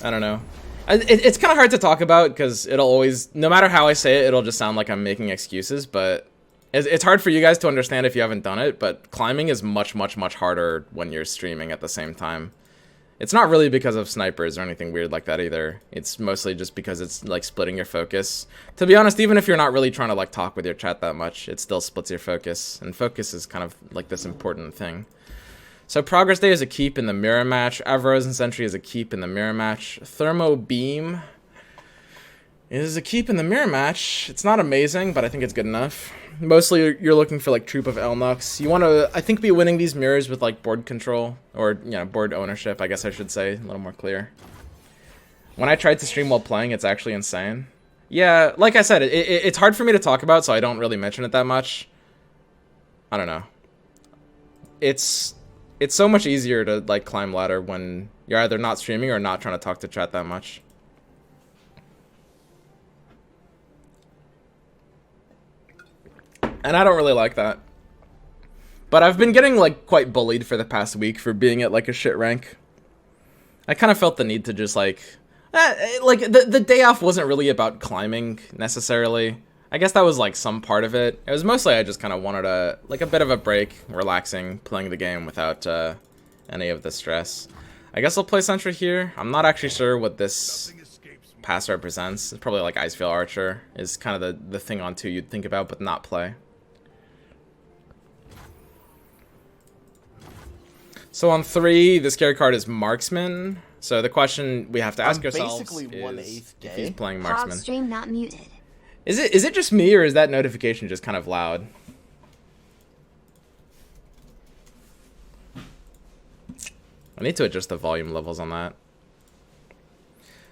I don't know. It's kind of hard to talk about because it'll always, no matter how I say it, it'll just sound like I'm making excuses, but it's hard for you guys to understand if you haven't done it, but climbing is much, much, much harder when you're streaming at the same time. It's not really because of snipers or anything weird like that either. It's mostly just because it's like splitting your focus. To be honest, even if you're not really trying to like talk with your chat that much, it still splits your focus, and focus is kind of like this important thing. So Progress Day is a keep in the mirror match. Avros and Sentry is a keep in the mirror match. Thermo Beam is a keep in the mirror match. It's not amazing, but I think it's good enough. Mostly you're looking for like Troop of Elnuks. You want to, I think, be winning these mirrors with like board control, or you know, board ownership, I guess I should say, a little more clear. When I tried to stream while playing, it's actually insane. Yeah, like I said, it's hard for me to talk about, so I don't really mention it that much. I don't know. It's so much easier to like climb ladder when you're either not streaming or not trying to talk to chat that much. And I don't really like that. But I've been getting like quite bullied for the past week for being at like a shit rank. I kind of felt the need to just like the day off wasn't really about climbing necessarily. I guess that was like some part of it. It was mostly I just kind of wanted a bit of a break, relaxing, playing the game without any of the stress. I guess I'll play Sentry here. I'm not actually sure what this pass represents. It's probably like Icefield Archer is kind of the thing on 2 you'd think about but not play. So on 3, the scary card is Marksman. So the question we have to ask ourselves is if he's playing Marksman. Stream not muted. Is it just me, or is that notification just kind of loud? I need to adjust the volume levels on that.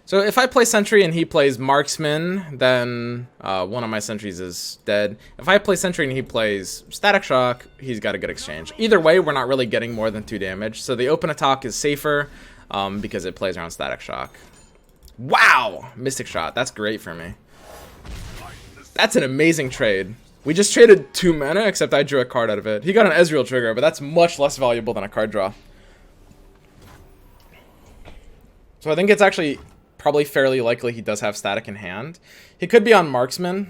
So if I play Sentry and he plays Marksman, then one of my Sentries is dead. If I play Sentry and he plays Static Shock, he's got a good exchange. Either way, we're not really getting more than 2 damage. So the open attack is safer because it plays around Static Shock. Wow! Mystic Shot. That's great for me. That's an amazing trade. We just traded 2 mana, except I drew a card out of it. He got an Ezreal trigger, but that's much less valuable than a card draw. So I think it's actually probably fairly likely he does have Static in hand. He could be on Marksman.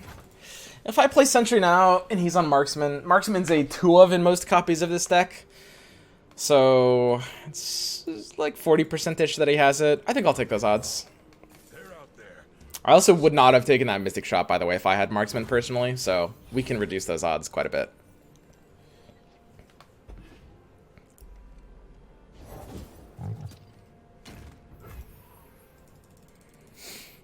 If I play Sentry now and he's on Marksman, Marksman's a 2 of in most copies of this deck. So it's like 40%ish that he has it. I think I'll take those odds. I also would not have taken that Mystic Shot, by the way, if I had Marksman personally, so we can reduce those odds quite a bit.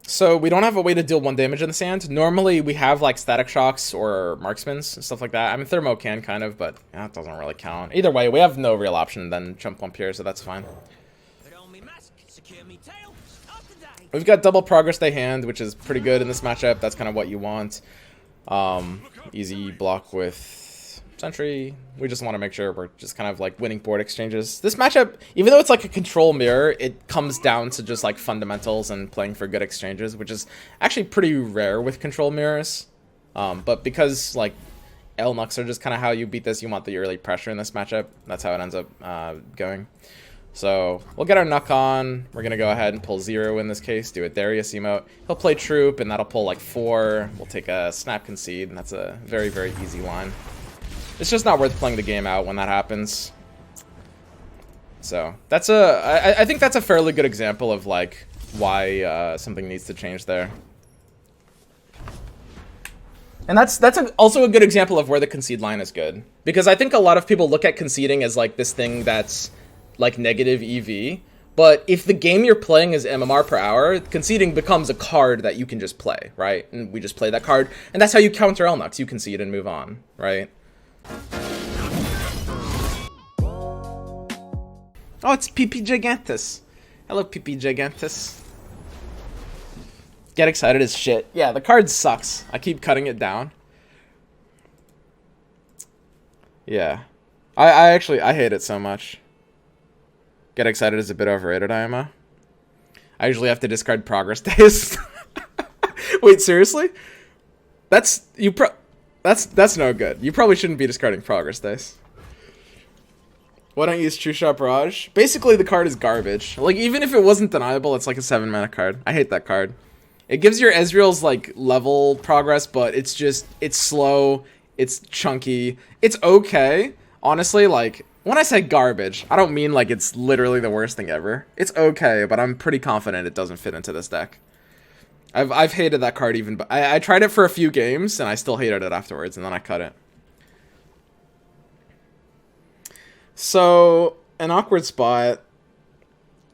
So we don't have a way to deal 1 damage in the sand. Normally we have like Static Shocks or Marksmans and stuff like that. I mean, Thermo can kind of, but yeah, it doesn't really count. Either way, we have no real option than Chump Pump here, so that's fine. We've got double Progress Day hand, which is pretty good in this matchup. That's kind of what you want. Easy block with Sentry. We just want to make sure we're just kind of like winning board exchanges. This matchup, even though it's like a control mirror, it comes down to just like fundamentals and playing for good exchanges, which is actually pretty rare with control mirrors. But because like Elnuks are just kind of how you beat this, you want the early pressure in this matchup. That's how it ends up going. So we'll get our Nuck on. We're going to go ahead and pull 0 in this case, do a Darius emote. He'll play Troop, and that'll pull like 4. We'll take a Snap Concede, and that's a very, very easy line. It's just not worth playing the game out when that happens. So that's I think that's a fairly good example of like why something needs to change there. And that's also a good example of where the concede line is good. Because I think a lot of people look at conceding as like this thing that's like negative EV, but if the game you're playing is MMR per hour, conceding becomes a card that you can just play, right? And we just play that card, and that's how you counter Elnuks. You concede and move on, right? Oh, it's PP Gigantus. Hello, PP Gigantus. Get excited as shit. Yeah, the card sucks. I keep cutting it down. Yeah. I hate it so much. Get excited is a bit overrated, I usually have to discard Progress Days. Wait, seriously? That's no good. You probably shouldn't be discarding Progress Days. Why don't you use True Shot Barrage? Basically, the card is garbage. Like, even if it wasn't deniable, it's like a 7-mana card. I hate that card. It gives your Ezreal's, like, level progress, but it's just, it's slow, it's chunky, it's okay. Honestly, like, when I say garbage, I don't mean like it's literally the worst thing ever. It's okay, but I'm pretty confident it doesn't fit into this deck. I've hated that card even, but I tried it for a few games, and I still hated it afterwards, and then I cut it. So, an awkward spot.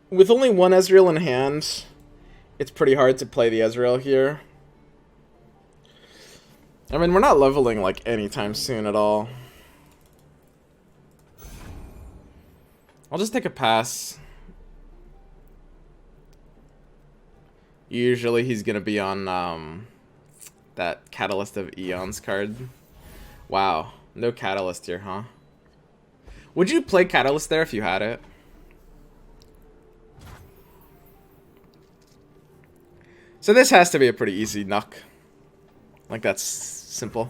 With only one Ezreal in hand, it's pretty hard to play the Ezreal here. I mean, we're not leveling, like, anytime soon at all. I'll just take a pass. Usually he's gonna be on, that Catalyst of Eons card. Wow, no Catalyst here, huh? Would you play Catalyst there if you had it? So this has to be a pretty easy Nuk. Like, that's simple.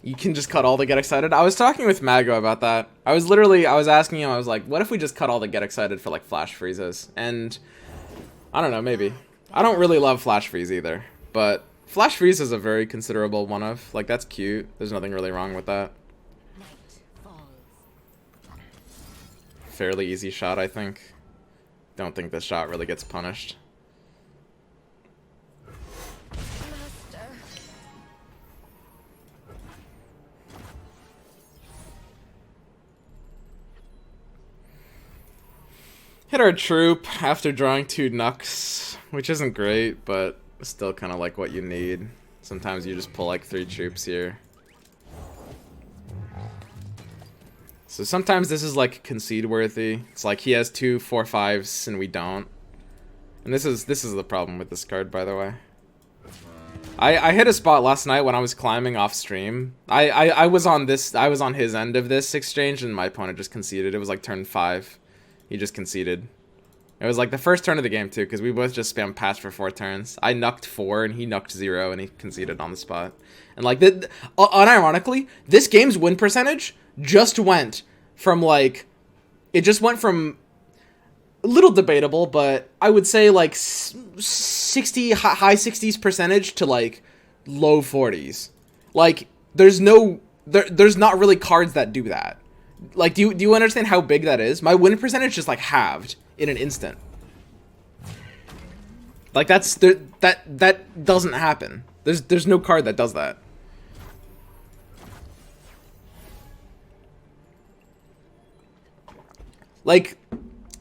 You can just cut all the Get Excited. I was talking with Mago about that. I was asking him, I was like, what if we just cut all the Get Excited for, like, Flash Freezes? And, I don't know, maybe. I don't really love Flash Freeze either. But Flash Freeze is a very considerable one-of. Like, that's cute. There's nothing really wrong with that. Fairly easy shot, I think. Don't think this shot really gets punished. Hit our troop after drawing 2 Nuks, which isn't great, but still kind of like what you need. Sometimes you just pull like 3 troops here. So sometimes this is like concede worthy. It's like he has 2 4/5s and we don't. And this is the problem with this card, by the way. I hit a spot last night when I was climbing off stream. I was on his end of this exchange, and my opponent just conceded. It was like turn 5. He just conceded. It was like the first turn of the game too, because we both just spammed patch for 4 turns. I nucked 4 and he nucked 0, and he conceded on the spot. And like, unironically, this game's win percentage just went from like, it just went from a little debatable, but I would say like 60 high 60s percentage to like low 40s. Like, there's not really cards that do that. Like, do you understand how big that is? My win percentage just like halved in an instant. Like, that doesn't happen. There's no card that does that. Like,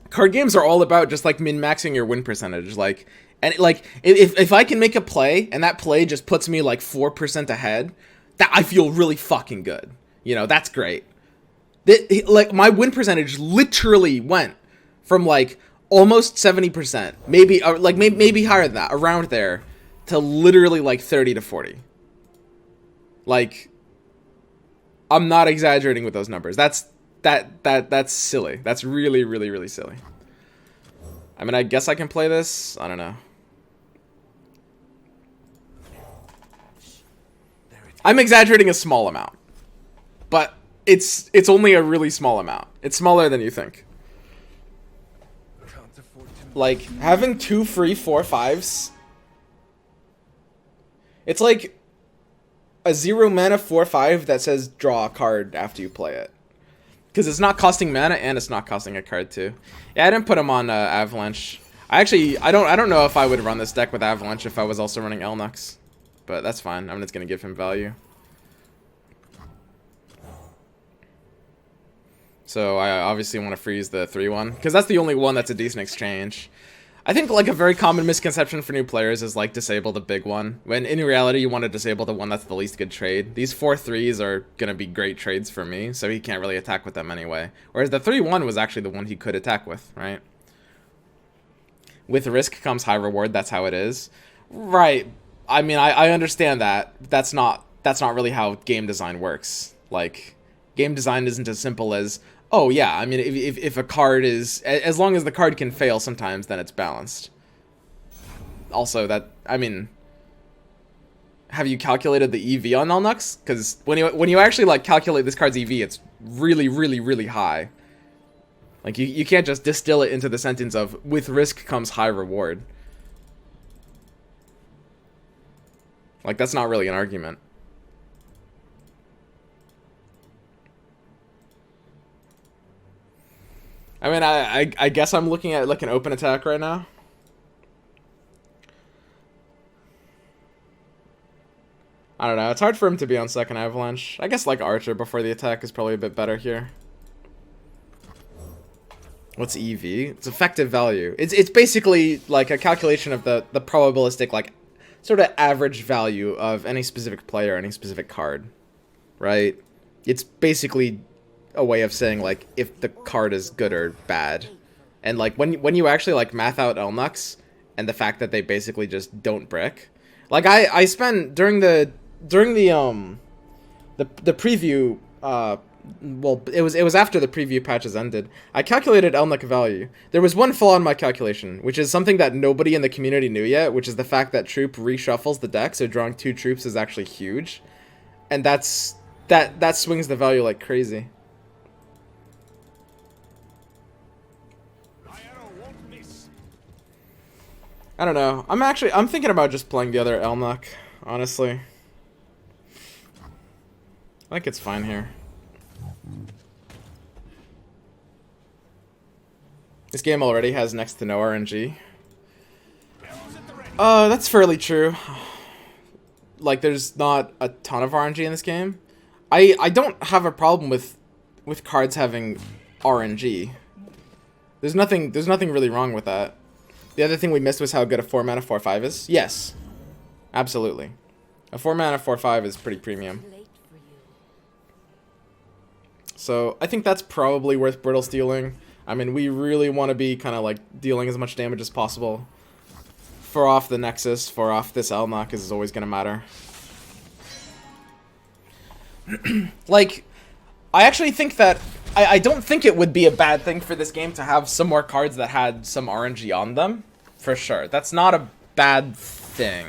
card games are all about just like min-maxing your win percentage. Like, and like if I can make a play and that play just puts me like 4% ahead, that I feel really fucking good. You know, that's great. Like, my win percentage literally went from like almost 70%, maybe like maybe higher than that, around there, to literally like 30 to 40. Like, I'm not exaggerating with those numbers. That's silly. That's really, really, really silly. I mean, I guess I can play this. I don't know. I'm exaggerating a small amount, but it's only a really small amount. It's smaller than you think. Like, having 2 free 4/5s, it's like a 0 mana 4/5 that says draw a card after you play it. Because it's not costing mana and it's not costing a card too. Yeah, I didn't put him on Avalanche. I don't know if I would run this deck with Avalanche if I was also running Elnuks. But that's fine. I'm just going to give him value. So I obviously want to freeze the 3/1, because that's the only one that's a decent exchange. I think like a very common misconception for new players is like disable the big one, when in reality you want to disable the one that's the least good trade. These 4/3s are going to be great trades for me, so he can't really attack with them anyway. Whereas the 3/1 was actually the one he could attack with, right? With risk comes high reward, that's how it is. Right. I mean, I understand that. That's not really how game design works. Like, game design isn't as simple as, oh yeah, I mean, if a card is, as long as the card can fail sometimes, then it's balanced. Also, that, I mean, have you calculated the EV on Elnuks? Because when you actually like calculate this card's EV, it's really, really, really high. Like, you can't just distill it into the sentence of, with risk comes high reward. Like, that's not really an argument. I mean, I guess I'm looking at, like, an open attack right now. I don't know. It's hard for him to be on second avalanche. I guess, like, Archer before the attack is probably a bit better here. What's EV? It's effective value. It's basically, like, a calculation of the probabilistic, like, sort of average value of any specific player, any specific card. Right? It's basically a way of saying, like, if the card is good or bad. And, like, when you actually, like, math out Elnuks and the fact that they basically just don't brick. Like, I spent during the preview, well, it was after the preview patches ended. I calculated Elnuk value. There was one flaw in my calculation, which is something that nobody in the community knew yet, which is the fact that Troop reshuffles the deck, so drawing 2 troops is actually huge. And that swings the value like crazy. I don't know. I'm thinking about just playing the other Elnuk, honestly. I think it's fine here. This game already has next to no RNG. That's fairly true. Like, there's not a ton of RNG in this game. I don't have a problem with cards having RNG. There's nothing really wrong with that. The other thing we missed was how good a 4-mana 4/5 is. Yes. Absolutely. A 4-mana 4/5 is pretty premium. So, I think that's probably worth Brittle stealing. I mean, we really want to be kind of like dealing as much damage as possible. For off the Nexus, for off this Elnuk is always going to matter. Like, I actually think that I don't think it would be a bad thing for this game to have some more cards that had some RNG on them. For sure. That's not a bad thing.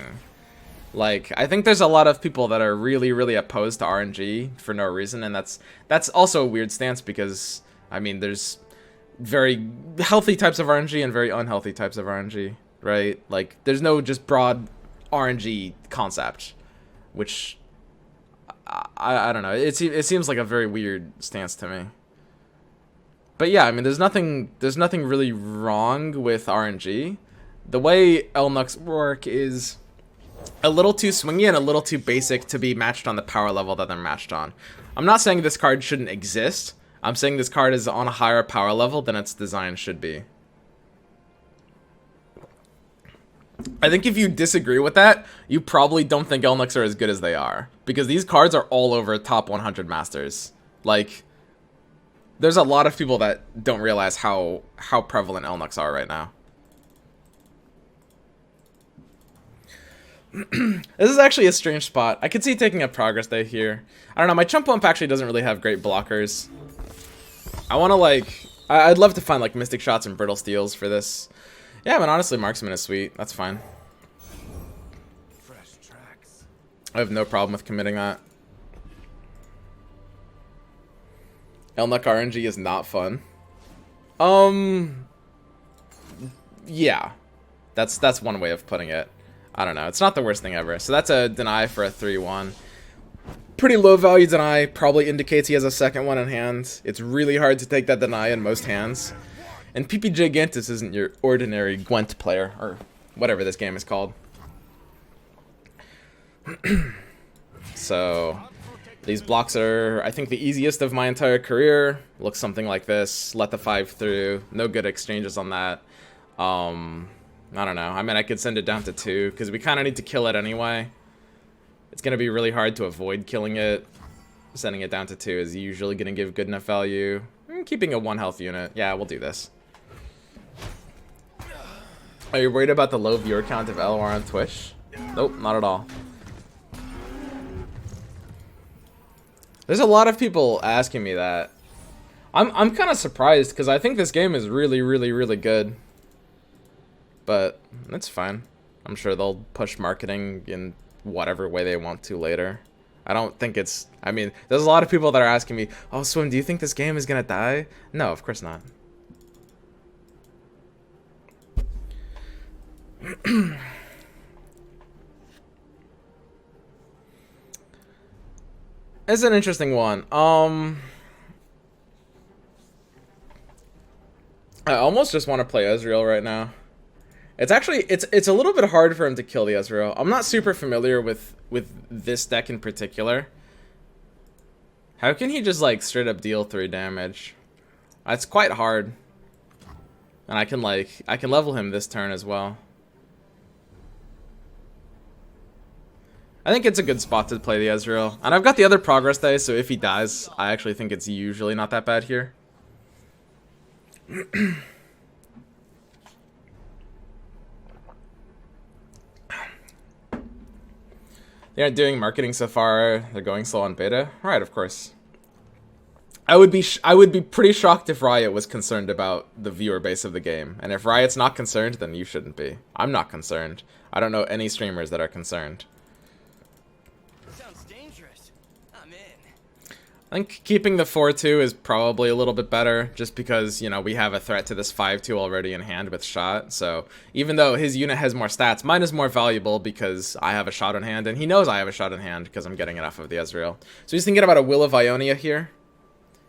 Like, I think there's a lot of people that are really, really opposed to RNG for no reason, and that's also a weird stance because, I mean, there's very healthy types of RNG and very unhealthy types of RNG, right? Like, there's no just broad RNG concept, which, I don't know. It seems like a very weird stance to me. But yeah, I mean, there's nothing really wrong with RNG. The way Elnuks work is a little too swingy and a little too basic to be matched on the power level that they're matched on. I'm not saying this card shouldn't exist. I'm saying this card is on a higher power level than its design should be. I think if you disagree with that, you probably don't think Elnuks are as good as they are. Because these cards are all over top 100 masters. Like, there's a lot of people that don't realize how prevalent Elnuks are right now. This is actually a strange spot. I could see taking a progress day here. I don't know, my chump bump actually doesn't really have great blockers. I want to, like, I'd love to find, like, Mystic Shots and Brittle Steals for this. Yeah, but honestly, Marksman is sweet. That's fine. I have no problem with committing that. Elnuk RNG is not fun. Yeah. That's one way of putting it. I don't know. It's not the worst thing ever. So that's a deny for a 3-1. Pretty low value deny. Probably indicates he has a second one in hand. It's really hard to take that deny in most hands. And PP Gigantus isn't your ordinary Gwent player, or whatever this game is called. So, these blocks are, I think, the easiest of my entire career. Looks something like this. Let the 5 through. No good exchanges on that. I don't know. I mean, I could send it down to 2, because we kind of need to kill it anyway. It's going to be really hard to avoid killing it. Sending it down to 2 is usually going to give good enough value. Keeping a 1 health unit. Yeah, we'll do this. Are you worried about the low viewer count of LoR on Twitch? Nope, not at all. There's a lot of people asking me that. I'm kind of surprised, because I think this game is really, really, really good. But it's fine. I'm sure they'll push marketing in whatever way they want to later. I don't think it's... I mean, there's a lot of people that are asking me, oh, Swim, do you think this game is gonna die? No, of course not. It's an interesting one. I almost just want to play Ezreal right now. It's actually it's a little bit hard for him to kill the Ezreal. I'm not super familiar with this deck in particular. How can he just like straight up deal 3 damage? It's quite hard. And I can level him this turn as well. I think it's a good spot to play the Ezreal. And I've got the other progress day, so if he dies, I actually think it's usually not that bad here. They aren't doing marketing so far. They're going slow on beta. Right, of course. I would be pretty shocked if Riot was concerned about the viewer base of the game. And if Riot's not concerned, then you shouldn't be. I'm not concerned. I don't know any streamers that are concerned. Sounds dangerous. I'm in. I think keeping the 4-2 is probably a little bit better, just because, you know, we have a threat to this 5-2 already in hand with shot. So even though his unit has more stats, mine is more valuable because I have a shot in hand, and he knows I have a shot in hand because I'm getting it off of the Ezreal. So he's thinking about a Will of Ionia here.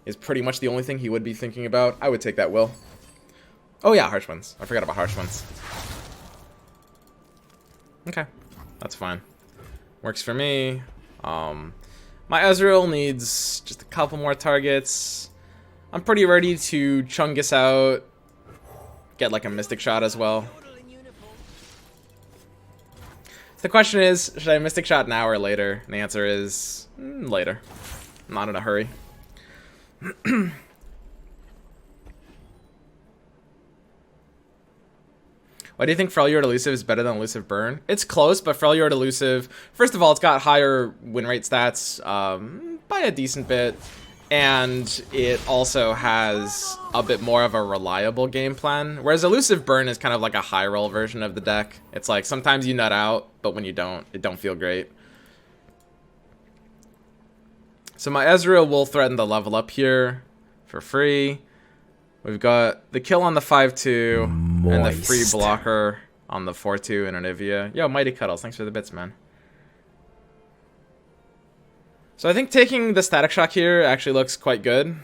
Is pretty much the only thing he would be thinking about. I would take that Will. Oh yeah, Harsh Winds. I forgot about Harsh Winds. Okay, that's fine. Works for me. My Ezreal needs just a couple more targets. I'm pretty ready to Chungus out. Get like a Mystic Shot as well. The question is, should I Mystic Shot now or later? And the answer is later. I'm not in a hurry. Why do you think Freljord Elusive is better than Elusive Burn? It's close, but Freljord Elusive, first of all, it's got higher win rate stats by a decent bit, and it also has a bit more of a reliable game plan, whereas Elusive Burn is kind of like a high roll version of the deck. It's like sometimes you nut out, but when you don't, it don't feel great. So my Ezreal will threaten the level up here for free. We've got the kill on the 5-2 and the free blocker on the 4-2 in Anivia. Yo, Mighty Cuddles, thanks for the bits, man. So I think taking the Static Shock here actually looks quite good. It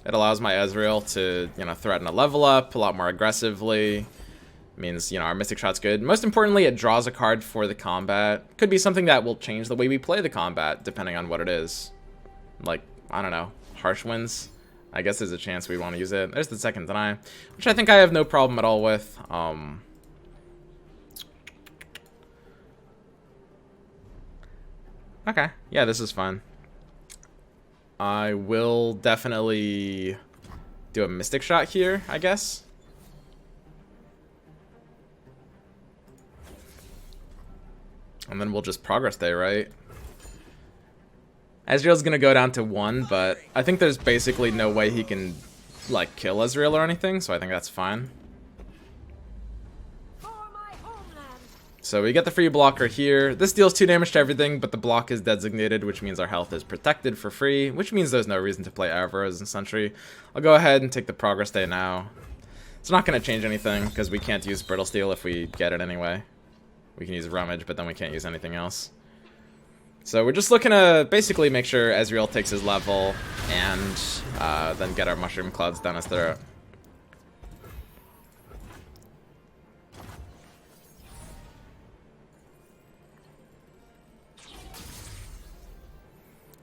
allows my Ezreal to, you know, threaten a level up a lot more aggressively. Means, you know, our Mystic Shot's good. Most importantly, it draws a card for the combat. Could be something that will change the way we play the combat, depending on what it is. Like, I don't know, Harsh Winds. I guess there's a chance we want to use it. There's the second deny, which I think I have no problem at all with. Okay, yeah, this is fun. I will definitely do a Mystic Shot here, I guess. And then we'll just progress day, right? Ezreal's gonna go down to 1, but I think there's basically no way he can, like, kill Ezreal or anything, so I think that's fine. So we get the free blocker here. This deals 2 damage to everything, but the block is designated, which means our health is protected for free, which means there's no reason to play Arrows and Sentry. I'll go ahead and take the progress day now. It's not gonna change anything, because we can't use Brittle Steel if we get it anyway. We can use Rummage, but then we can't use anything else. So we're just looking to basically make sure Ezreal takes his level and then get our Mushroom Clouds down his throat.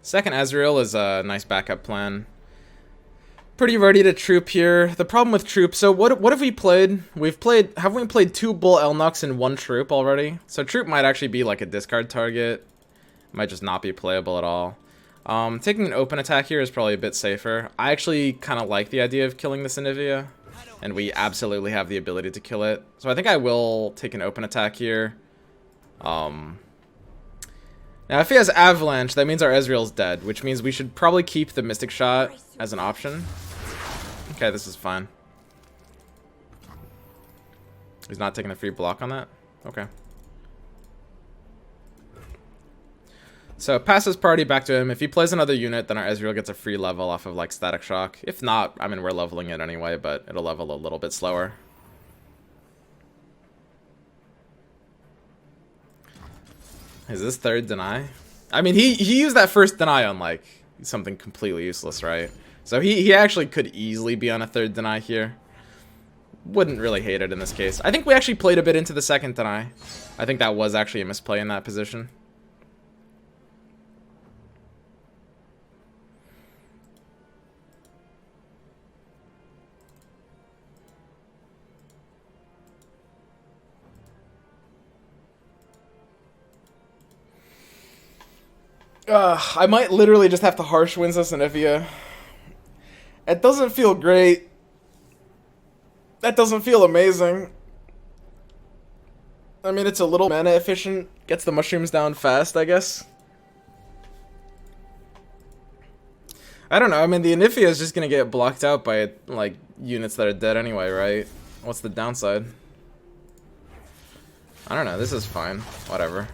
Second Ezreal is a nice backup plan. Pretty ready to troop here. The problem with troop, so what have we played? Haven't we played 2 Bull Elnuks and 1 troop already? So troop might actually be like a discard target. Might just not be playable at all. Taking an open attack here is probably a bit safer. I actually kind of like the idea of killing this Anivia, and we absolutely have the ability to kill it. So I think I will take an open attack here. Now if he has Avalanche, that means our Ezreal's dead, which means we should probably keep the Mystic Shot as an option. Okay, this is fine. He's not taking a free block on that? Okay. So pass his party back to him. If he plays another unit, then our Ezreal gets a free level off of like Static Shock. If not, I mean, we're leveling it anyway, but it'll level a little bit slower. Is this third deny? I mean, he used that first deny on like something completely useless, right? So he actually could easily be on a third deny here. Wouldn't really hate it in this case. I think we actually played a bit into the second deny. I think that was actually a misplay in that position. I might literally just have to harsh wins this Anivia. It doesn't feel great. That doesn't feel amazing. I mean, it's a little mana efficient. Gets the mushrooms down fast, I guess. I don't know. I mean, the Anivia is just gonna get blocked out by, like, units that are dead anyway, right? What's the downside? I don't know. This is fine. Whatever.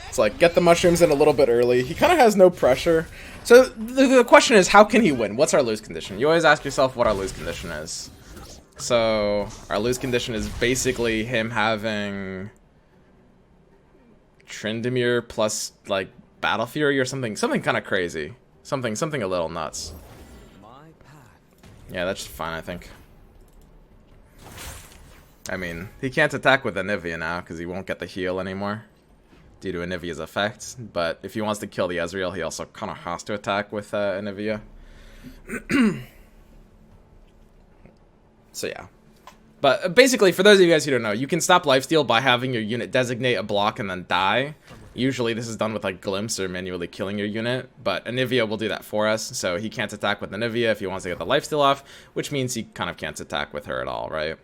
It's like, get the mushrooms in a little bit early. He kind of has no pressure. So the question is, how can he win? What's our lose condition? You always ask yourself what our lose condition is. So our lose condition is basically him having Tryndamere plus like Battle Fury or something kind of crazy. Something a little nuts. Yeah, that's fine, I think. I mean, he can't attack with Anivia now because he won't get the heal anymore due to Anivia's effect, but if he wants to kill the Ezreal, he also kind of has to attack with Anivia. So yeah. But basically, for those of you guys who don't know, you can stop lifesteal by having your unit designate a block and then die. Usually this is done with like Glimpse or manually killing your unit, but Anivia will do that for us, so he can't attack with Anivia if he wants to get the lifesteal off, which means he kind of can't attack with her at all, right?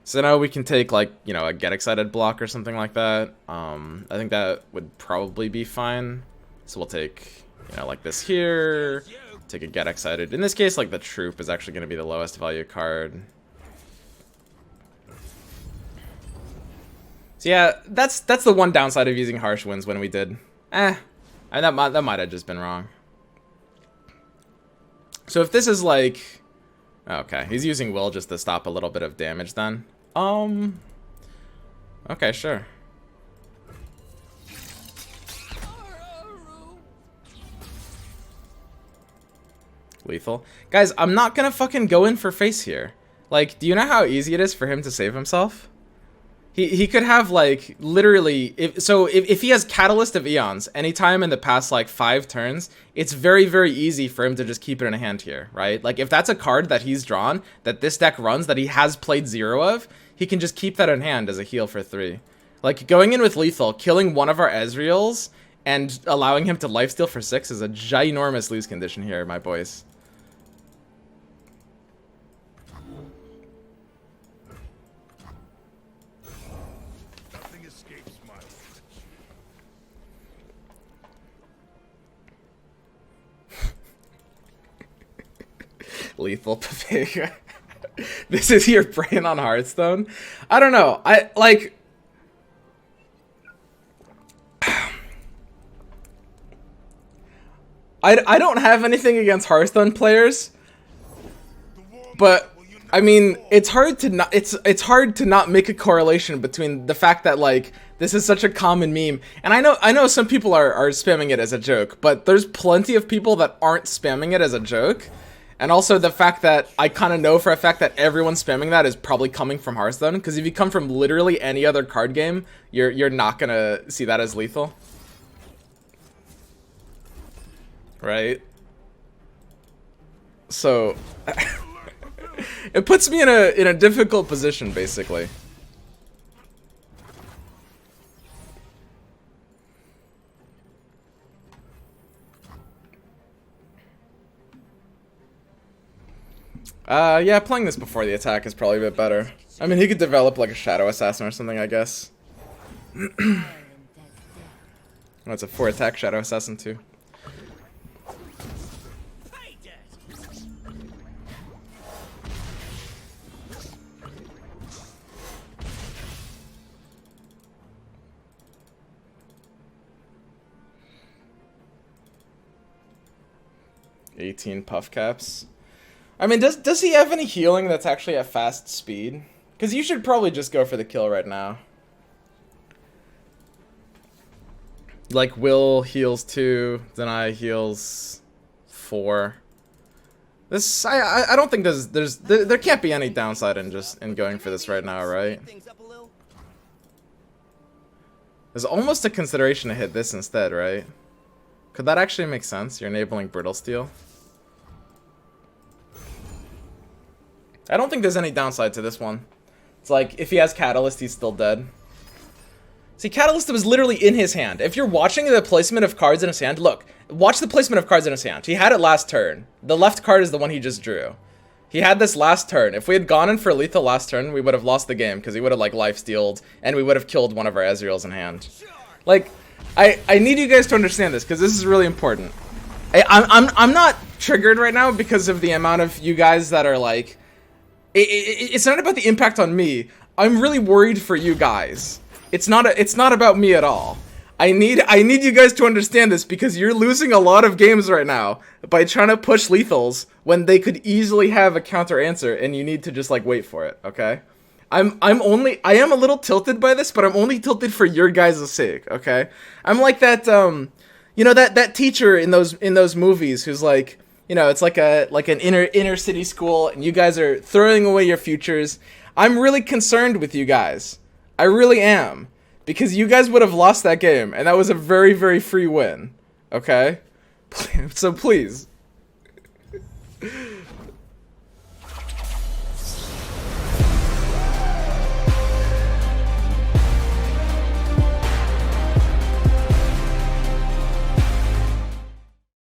So now we can take, like, you know, a Get Excited block or something like that. I think that would probably be fine. So we'll take, you know, like this here. Take a Get Excited. In this case, like, the Troop is actually going to be the lowest value card. So yeah, that's the one downside of using Harsh Winds when we did. That might have just been wrong. So if this is like... Okay, he's using Will just to stop a little bit of damage then. Okay, sure. Lethal. Guys, I'm not gonna fucking go in for face here. Like, do you know how easy it is for him to save himself? He could have, like, literally, if he has Catalyst of Eons anytime in the past, like, 5 turns, it's very, very easy for him to just keep it in hand here, right? Like, if that's a card that he's drawn, that this deck runs, that he has played 0 of, he can just keep that in hand as a heal for 3. Like, going in with Lethal, killing one of our Ezreals, and allowing him to lifesteal for 6 is a ginormous lose condition here, my boys. Lethal Pavega. This is your brain on Hearthstone? I don't know. I don't have anything against Hearthstone players, but I mean, it's hard to not make a correlation between the fact that, like, this is such a common meme, and I know some people are spamming it as a joke, but there's plenty of people that aren't spamming it as a joke. And also the fact that I kind of know for a fact that everyone spamming that is probably coming from Hearthstone, because if you come from literally any other card game, you're not gonna see that as lethal, right? So it puts me in a difficult position, basically. Yeah, playing this before the attack is probably a bit better. I mean, he could develop like a Shadow Assassin or something, I guess. Oh, it's a 4 attack Shadow Assassin too. 18 puff caps. I mean, does he have any healing that's actually at fast speed? Because you should probably just go for the kill right now. Like, Will heals 2, Deny heals 4. This, I don't think there can't be any downside in going for this right now, right? There's almost a consideration to hit this instead, right? Could that actually make sense? You're enabling Brittle Steel. I don't think there's any downside to this one. It's like, if he has Catalyst, he's still dead. See, Catalyst was literally in his hand. If you're watching the placement of cards in his hand, look. Watch the placement of cards in his hand. He had it last turn. The left card is the one he just drew. He had this last turn. If we had gone in for lethal last turn, we would have lost the game, because he would have, like, life-stealed, and we would have killed one of our Ezreals in hand. Like, I need you guys to understand this, because this is really important. I'm not triggered right now because of the amount of you guys that are, like... It's not about the impact on me. I'm really worried for you guys. It's not about me at all. I need you guys to understand this because you're losing a lot of games right now by trying to push lethals when they could easily have a counter answer and you need to just like wait for it, okay? I am a little tilted by this, but I'm only tilted for your guys' sake, okay? I'm like that you know that teacher in those movies who's like, you know, it's like an inner city school and you guys are throwing away your futures. I'm really concerned with you guys. I really am. Because you guys would have lost that game, and that was a very, very free win. Okay? So please.